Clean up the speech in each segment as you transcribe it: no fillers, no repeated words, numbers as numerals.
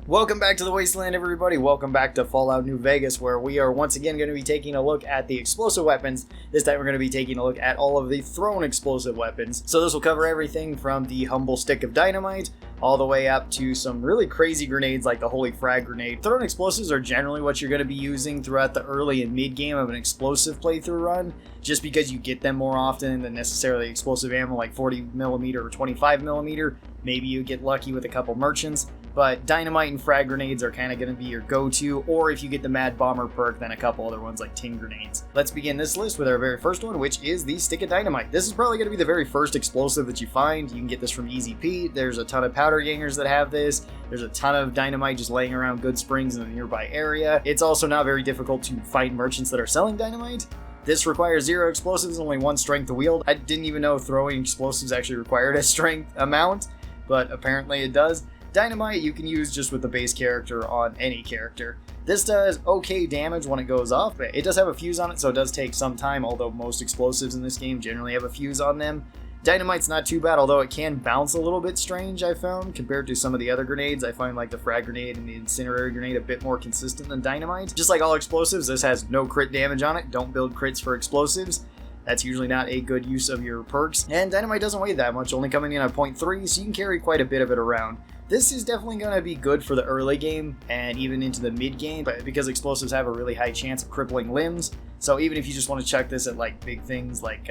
Welcome back to the Wasteland, everybody. Welcome back to Fallout New Vegas, where we are once again going to be taking a look at the explosive weapons. This time we're going to be taking a look at all of the thrown explosive weapons. So this will cover everything from the humble stick of dynamite all the way up to some really crazy grenades like the holy frag grenade. Thrown explosives are generally what you're going to be using throughout the early and mid game of an explosive playthrough run, just because you get them more often than necessarily explosive ammo like 40mm or 25mm. Maybe you get lucky with a couple merchants. But dynamite and frag grenades are kind of going to be your go-to, or if you get the Mad Bomber perk, then a couple other ones like Ting grenades. Let's begin this list with our very first one, which is the stick of dynamite. This is probably going to be the very first explosive that you find. You can get this from Easy Pete. There's a ton of powder gangers that have this. There's a ton of dynamite just laying around Good Springs in the nearby area. It's also not very difficult to find merchants that are selling dynamite. This requires 0 explosives and only 1 strength to wield. I didn't even know throwing explosives actually required a strength amount, but apparently it does. Dynamite you can use just with the base character on any character. This does okay damage when it goes off, but it does have a fuse on it, so it does take some time, although most explosives in this game generally have a fuse on them. Dynamite's not too bad, although it can bounce a little bit strange, I found, compared to some of the other grenades. I find like the frag grenade and the incinerary grenade a bit more consistent than dynamite. Just like all explosives, this has no crit damage on it. Don't build crits for explosives. That's usually not a good use of your perks. And dynamite doesn't weigh that much, only coming in at 0.3, so you can carry quite a bit of it around. This is definitely going to be good for the early game and even into the mid game, but because explosives have a really high chance of crippling limbs, so even if you just want to chuck this at like big things like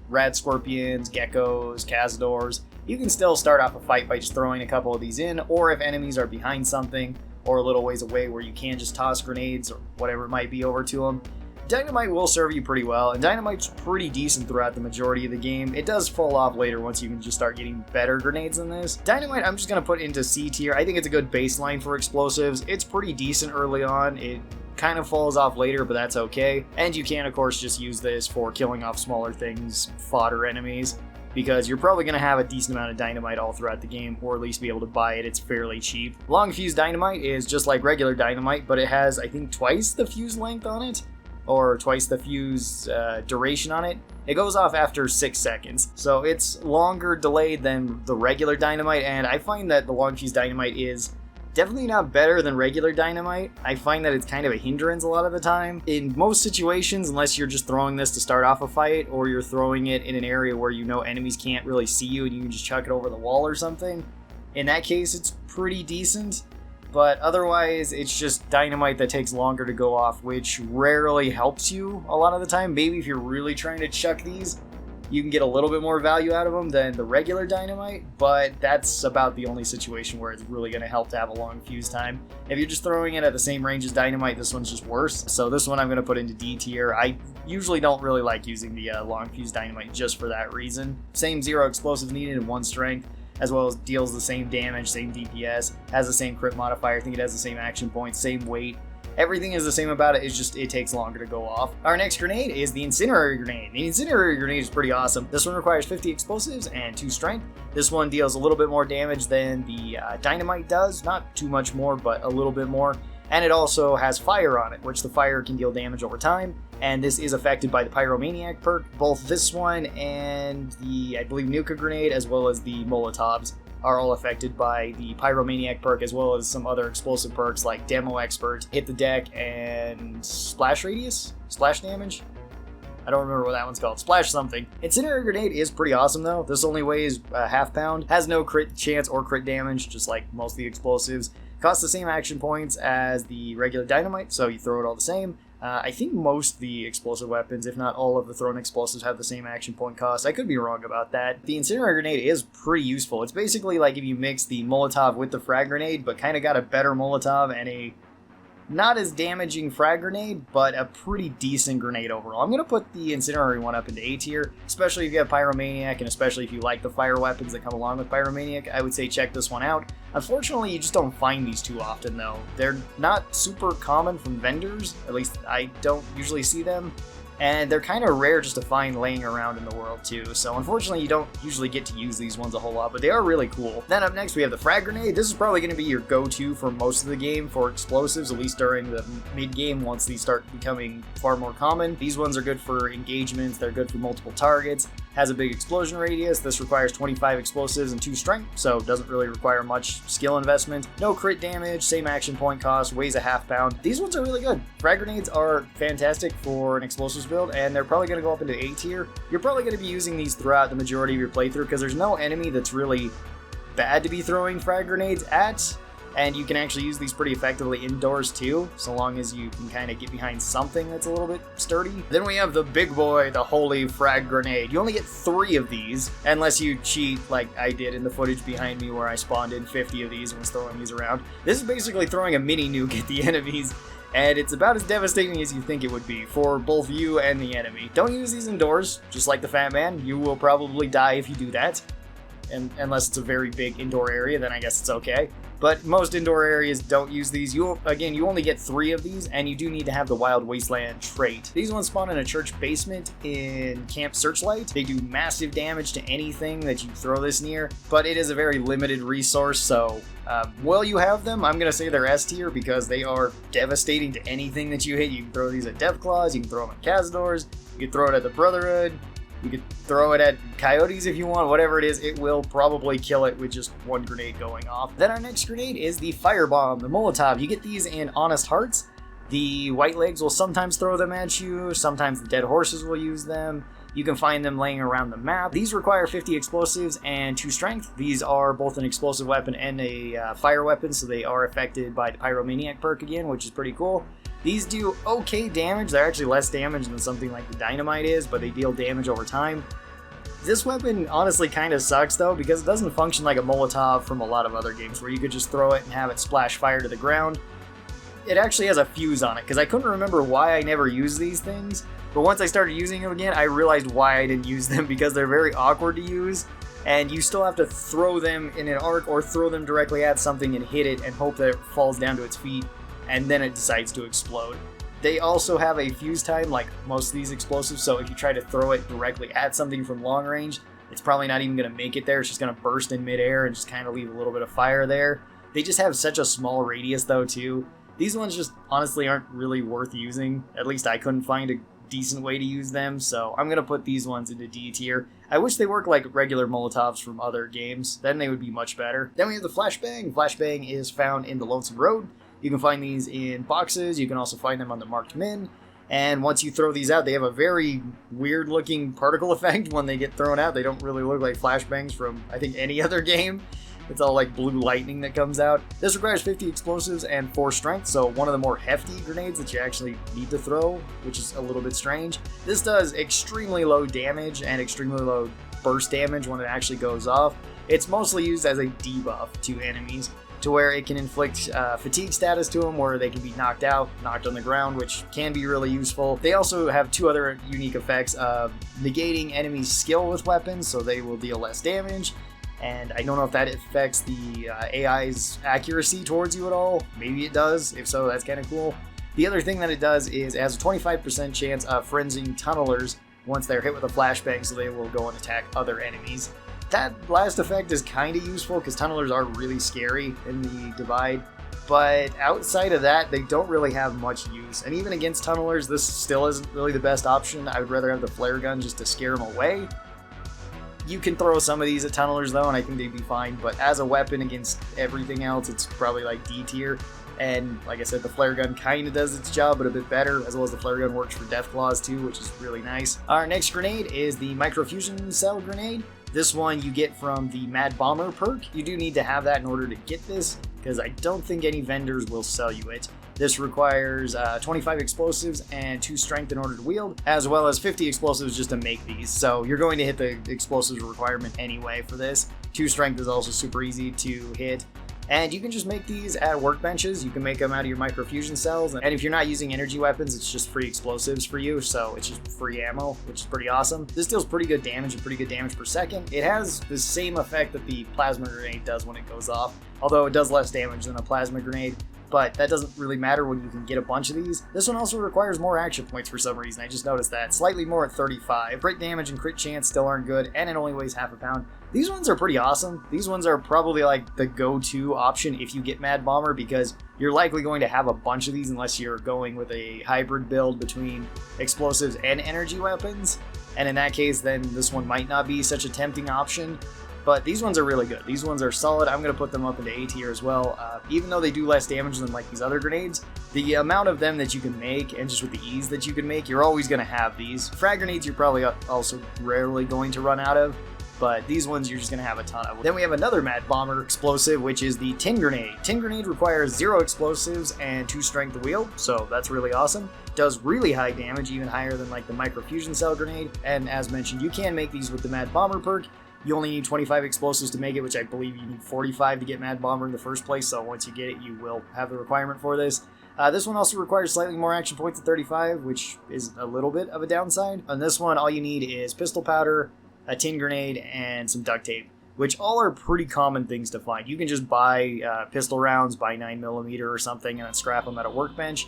rad scorpions, geckos, cazadors, you can still start off a fight by just throwing a couple of these in, or if enemies are behind something or a little ways away where you can just toss grenades or whatever it might be over to them. Dynamite will serve you pretty well, and dynamite's pretty decent throughout the majority of the game. It does fall off later once you can just start getting better grenades than this. Dynamite I'm just going to put into C tier. I think it's a good baseline for explosives. It's pretty decent early on. It kind of falls off later, but that's okay. And you can, of course, just use this for killing off smaller things, fodder enemies, because you're probably going to have a decent amount of dynamite all throughout the game, or at least be able to buy it. It's fairly cheap. Long fuse dynamite is just like regular dynamite, but it has, I think, twice the fuse length on it, or twice the fuse duration on it. It goes off after 6 seconds, so it's longer delayed than the regular dynamite, and I find that the long fuse dynamite is definitely not better than regular dynamite. I find that it's kind of a hindrance a lot of the time. In most situations, unless you're just throwing this to start off a fight, or you're throwing it in an area where you know enemies can't really see you and you can just chuck it over the wall or something, in that case it's pretty decent. But otherwise, it's just dynamite that takes longer to go off, which rarely helps you a lot of the time. Maybe if you're really trying to chuck these, you can get a little bit more value out of them than the regular dynamite, but that's about the only situation where it's really going to help to have a long fuse time. If you're just throwing it at the same range as dynamite, this one's just worse. So this one I'm going to put into D tier. I usually don't really like using the long fuse dynamite just for that reason. Same 0 explosives needed and 1 strength, as well as deals the same damage, same DPS, has the same crit modifier. I think it has the same action points, same weight. Everything is the same about it, it's just it takes longer to go off. Our next grenade is the Incinerary grenade. The Incinerary grenade is pretty awesome. This one requires 50 explosives and 2 strength. This one deals a little bit more damage than the dynamite does. Not too much more, but a little bit more. And it also has fire on it, which the fire can deal damage over time. And this is affected by the Pyromaniac perk. Both this one and the, I believe, Nuka grenade, as well as the Molotovs, are all affected by the Pyromaniac perk, as well as some other explosive perks like Demo Expert, Hit the Deck, and Splash Radius? Splash Damage? I don't remember what that one's called. Splash something. Incinerary grenade is pretty awesome though. This only weighs a half pound, has no crit chance or crit damage, just like most of the explosives. Costs the same action points as the regular dynamite, so you throw it all the same. I think most of the explosive weapons, if not all of the thrown explosives, have the same action point cost. I could be wrong about that. The Incinerary grenade is pretty useful. It's basically like if you mix the Molotov with the frag grenade, but kind of got a better Molotov and a not as damaging frag grenade, but a pretty decent grenade overall. I'm going to put the Incinerary one up into A tier, especially if you have Pyromaniac, and especially if you like the fire weapons that come along with Pyromaniac. I would say check this one out. Unfortunately, you just don't find these too often, though. They're not super common from vendors, at least I don't usually see them. And they're kind of rare just to find laying around in the world too, so unfortunately you don't usually get to use these ones a whole lot, but they are really cool. Then up next we have the frag grenade. This is probably going to be your go-to for most of the game for explosives, at least during the mid-game once these start becoming far more common. These ones are good for engagements, they're good for multiple targets. has a big explosion radius. This requires 25 explosives and 2 strength, so doesn't really require much skill investment. No crit damage, same action point cost, weighs a half pound. These ones are really good. Frag grenades are fantastic for an explosives build, and they're probably going to go up into A tier. You're probably going to be using these throughout the majority of your playthrough because there's no enemy that's really bad to be throwing frag grenades at. And you can actually use these pretty effectively indoors too, so long as you can kind of get behind something that's a little bit sturdy. Then we have the big boy, the holy frag grenade. You only get 3 of these, unless you cheat like I did in the footage behind me where I spawned in 50 of these and was throwing these around. This is basically throwing a mini nuke at the enemies, and it's about as devastating as you think it would be for both you and the enemy. Don't use these indoors, just like the Fat Man. You will probably die if you do that. And unless it's a very big indoor area, then I guess it's okay. But most indoor areas don't use these. You only get 3 of these, and you do need to have the Wild Wasteland trait. These ones spawn in a church basement in Camp Searchlight. They do massive damage to anything that you throw this near, but it is a very limited resource, so while you have them, I'm going to say they're S tier because they are devastating to anything that you hit. You can throw these at Deathclaws, you can throw them at Cazadors, you can throw it at the Brotherhood, you could throw it at coyotes if you want, whatever it is, it will probably kill it with just 1 grenade going off. Then our next grenade is the firebomb, the Molotov. You get these in Honest Hearts. The White Legs will sometimes throw them at you, sometimes the Dead Horses will use them. You can find them laying around the map. These require 50 explosives and 2 strength. These are both an explosive weapon and a fire weapon, so they are affected by the Pyromaniac perk again, which is pretty cool. These do okay damage. They're actually less damage than something like the Dynamite is, but they deal damage over time. This weapon honestly kind of sucks though, because it doesn't function like a Molotov from a lot of other games where you could just throw it and have it splash fire to the ground. It actually has a fuse on it, because I couldn't remember why I never used these things, but once I started using them again, I realized why I didn't use them, because they're very awkward to use, and you still have to throw them in an arc or throw them directly at something and hit it and hope that it falls down to its feet, and then it decides to explode. They also have a fuse time like most of these explosives, so if you try to throw it directly at something from long range, it's probably not even going to make it there. It's just going to burst in midair and just kind of leave a little bit of fire there. They just have such a small radius though too. These ones just honestly aren't really worth using. At least I couldn't find a decent way to use them, so I'm going to put these ones into D tier. I wish they worked like regular Molotovs from other games, then they would be much better. Then we have the Flashbang. Flashbang is found in the Lonesome Road. You can find these in boxes, you can also find them on the Marked Men, and once you throw these out, they have a very weird looking particle effect when they get thrown out. They don't really look like flashbangs from, I think, any other game. It's all like blue lightning that comes out. This requires 50 explosives and 4 strength, so one of the more hefty grenades that you actually need to throw, which is a little bit strange. This does extremely low damage and extremely low burst damage when it actually goes off. It's mostly used as a debuff to enemies, to where it can inflict fatigue status to them, where they can be knocked out, knocked on the ground, which can be really useful. They also have 2 other unique effects of negating enemies' skill with weapons, so they will deal less damage. And I don't know if that affects the AI's accuracy towards you at all. Maybe it does. If so, that's kind of cool. The other thing that it does is it has a 25% chance of frenzying tunnelers once they're hit with a flashbang, so they will go and attack other enemies. That last effect is kind of useful because tunnelers are really scary in the Divide, but outside of that, they don't really have much use. And even against tunnelers, this still isn't really the best option. I would rather have the flare gun just to scare them away. You can throw some of these at tunnelers though, and I think they'd be fine, but as a weapon against everything else, it's probably like D tier. And like I said, the flare gun kind of does its job, but a bit better, as well as the flare gun works for Deathclaws too, which is really nice. Our next grenade is the microfusion cell grenade. This one you get from the Mad Bomber perk. You do need to have that in order to get this, because I don't think any vendors will sell you it. This requires 25 explosives and 2 strength in order to wield, as well as 50 explosives just to make these. So you're going to hit the explosives requirement anyway for this. 2 strength is also super easy to hit. And you can just make these at workbenches. You can make them out of your microfusion cells. And if you're not using energy weapons, it's just free explosives for you. So it's just free ammo, which is pretty awesome. This deals pretty good damage and pretty good damage per second. It has the same effect that the plasma grenade does when it goes off, although it does less damage than a plasma grenade. But that doesn't really matter when you can get a bunch of these. This one also requires more action points for some reason. I just noticed that. Slightly more at 35. Crit damage and crit chance still aren't good, and it only weighs half a pound. These ones are pretty awesome. These ones are probably like the go-to option if you get Mad Bomber, because you're likely going to have a bunch of these unless you're going with a hybrid build between explosives and energy weapons. and in that case, then this one might not be such a tempting option. But these ones are really good. These ones are solid. I'm going to put them up into A tier as well. Even though they do less damage than like these other grenades, the amount of them that you can make, and just with the ease that you can make, you're always going to have these. Frag grenades you're probably also rarely going to run out of, but these ones you're just going to have a ton of. Then we have another Mad Bomber explosive, which is the Ting grenade. Ting grenade requires 0 explosives and 2 strength to wield, so that's really awesome. Does really high damage, even higher than like the microfusion cell grenade, and as mentioned, you can make these with the Mad Bomber perk. You only need 25 explosives to make it, which I believe you need 45 to get Mad Bomber in the first place, so once you get it, you will have the requirement for this. This one also requires slightly more action points at 35, which is a little bit of a downside. On this one, all you need is pistol powder, a tin grenade, and some duct tape, which all are pretty common things to find. You can just buy pistol rounds, buy 9mm or something, and then scrap them at a workbench.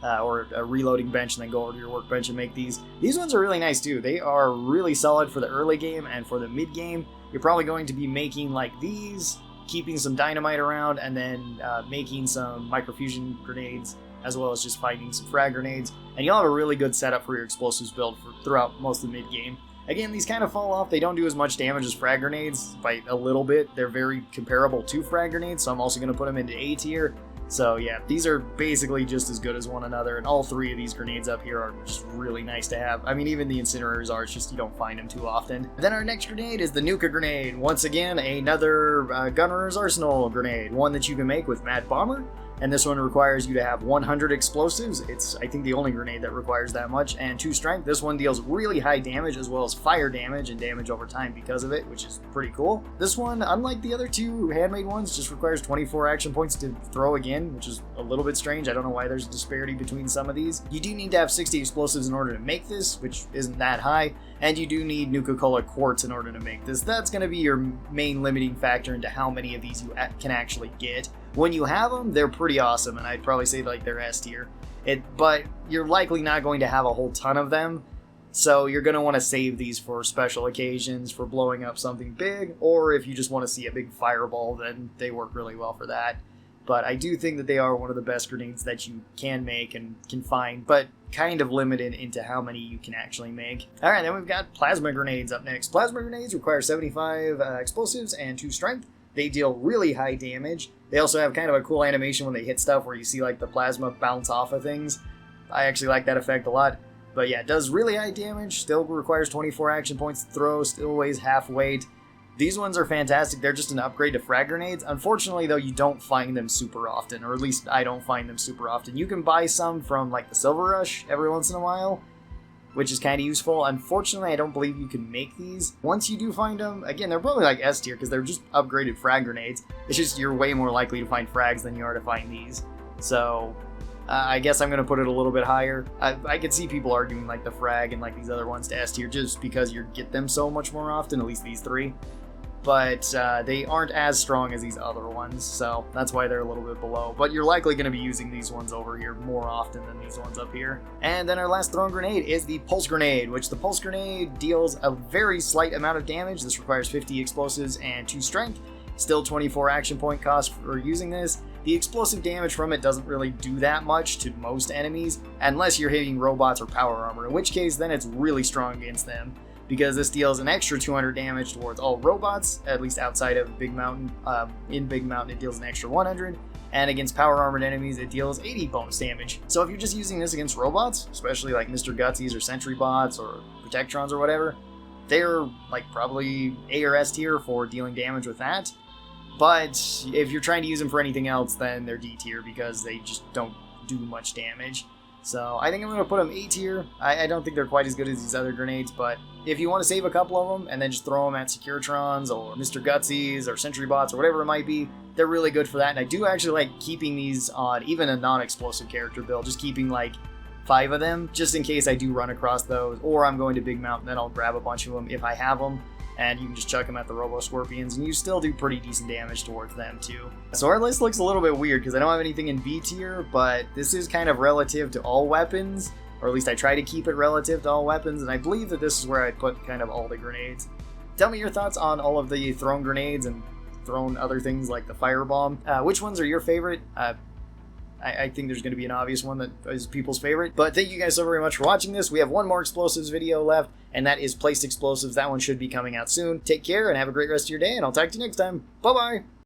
Or a reloading bench, and then go over to your workbench and make these. These ones are really nice too. They are really solid for the early game, and for the mid game, you're probably going to be making like these, keeping some dynamite around, and then making some microfusion grenades, as well as just finding some frag grenades, and you'll have a really good setup for your explosives build throughout most of the mid game. Again, these kind of fall off. They don't do as much damage as frag grenades by a little bit. They're very comparable to frag grenades, so I'm also going to put them into A tier. So yeah, these are basically just as good as one another, and all 3 of these grenades up here are just really nice to have. I mean, even the Incinerators are, it's just you don't find them too often. Then our next grenade is the Nuka grenade. Once again, another Gunrunner's Arsenal grenade, one that you can make with Mad Bomber. And this one requires you to have 100 explosives. It's, I think, the only grenade that requires that much, and 2 strength. This one deals really high damage, as well as fire damage and damage over time because of it, which is pretty cool. This one, unlike the other 2 handmade ones, just requires 24 action points to throw again, which is a little bit strange. I don't know why there's a disparity between some of these. You do need to have 60 explosives in order to make this, which isn't that high, and you do need Nuka-Cola quartz in order to make this. That's going to be your main limiting factor into how many of these you can actually get. When you have them, they're pretty awesome, and I'd probably say like they're S tier. But you're likely not going to have a whole ton of them, so you're going to want to save these for special occasions, for blowing up something big, or if you just want to see a big fireball, then they work really well for that. But I do think that they are one of the best grenades that you can make and can find, but kind of limited into how many you can actually make. Alright, then we've got plasma grenades up next. Plasma grenades require 75 explosives and 2 strength. They deal really high damage. They also have kind of a cool animation when they hit stuff where you see like the plasma bounce off of things. I actually like that effect a lot. But yeah, it does really high damage, still requires 24 action points to throw, still weighs half weight. These ones are fantastic. They're just an upgrade to frag grenades. Unfortunately, though, you don't find them super often, or at least I don't find them super often. You can buy some from like the Silver Rush every once in a while, which is kind of useful. Unfortunately, I don't believe you can make these. Once you do find them, again, they're probably like S tier because they're just upgraded frag grenades. It's just you're way more likely to find frags than you are to find these. So I guess I'm going to put it a little bit higher. I could see people arguing like the frag and like these other ones to S tier just because you get them so much more often, at least these 3. But they aren't as strong as these other ones, so that's why they're a little bit below. But you're likely going to be using these ones over here more often than these ones up here. And then our last thrown grenade is the pulse grenade, which the pulse grenade deals a very slight amount of damage. This requires 50 explosives and 2 strength. Still 24 action point cost for using this. The explosive damage from it doesn't really do that much to most enemies, unless you're hitting robots or power armor, in which case then it's really strong against them, because this deals an extra 200 damage towards all robots, at least outside of Big Mountain. In Big Mountain it deals an extra 100, and against power armored enemies it deals 80 bonus damage. So if you're just using this against robots, especially like Mr. Gutsies or Sentry Bots or Protectrons or whatever, they're like probably A or S tier for dealing damage with that. But if you're trying to use them for anything else, then they're D tier because they just don't do much damage. So I think I'm going to put them A tier. I don't think they're quite as good as these other grenades, but if you want to save a couple of them and then just throw them at Securitrons or Mr. Gutsies or Sentry Bots or whatever it might be, they're really good for that. And I do actually like keeping these on even a non-explosive character build, just keeping like 5 of them, just in case I do run across those, or I'm going to Big Mountain, then I'll grab a bunch of them if I have them. And you can just chuck them at the Robo Scorpions, and you still do pretty decent damage towards them too. So our list looks a little bit weird because I don't have anything in B tier, but this is kind of relative to all weapons, or at least I try to keep it relative to all weapons, and I believe that this is where I put kind of all the grenades. Tell me your thoughts on all of the thrown grenades and thrown other things like the firebomb. Which ones are your favorite? I think there's going to be an obvious one that is people's favorite. But thank you guys so very much for watching this. We have one more explosives video left, and that is placed explosives. That one should be coming out soon. Take care and have a great rest of your day, and I'll talk to you next time. Bye-bye!